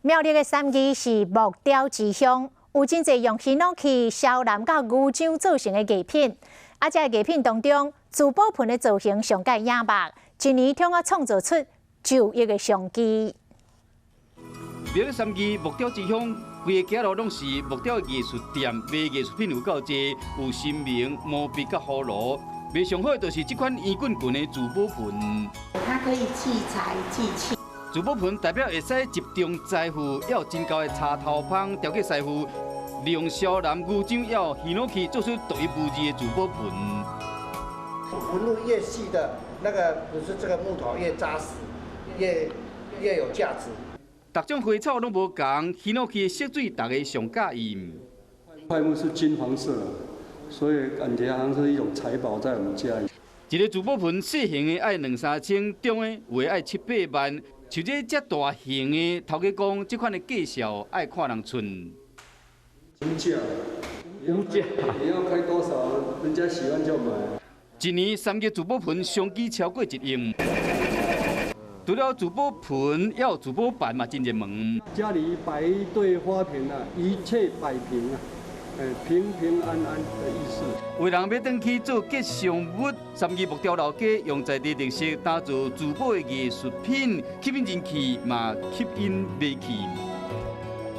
苗栗的三义是木雕之乡，有真侪用檜榔器、烧楠甲牛樟做成的艺品。这艺品当中，珠宝盆的造型上界眼目，一年通创造出9亿个商机。苗栗三义木雕之乡，规个街路拢是木雕艺术店，卖艺术品有够侪，有神明、毛笔甲葫芦。卖上好的就是这款圆滚滚的珠宝盆。它可以器材祭器。 珠宝盆代表会使集中财富，要有真高的插头棒调节师傅，利用烧楠、牛樟，要有檜榔器做出独一无二的珠宝盆。纹路越细的那个，不是这个木头越扎实，越有价值。各种花草拢无同，檜榔器的色水大家上喜欢。檜木是金黄色，所以感觉好像是一种财宝在我们家里。一个珠宝盆细型的爱2、3千，中的有的爱7、8万。 像这大型的，头家讲，这款的介绍爱看人寸。无价，无价，你要开多少，人家喜欢就买。一年3个珠宝盆商机超过1亿。除了珠宝盆，要有珠宝板嘛，真热门。家里摆一对花瓶啊，一切摆平啊，平平安安的意思。为人要登去做吉祥物，三义木雕老家用在地特色打造珠宝的艺术品，吸引人气嘛，吸引买气。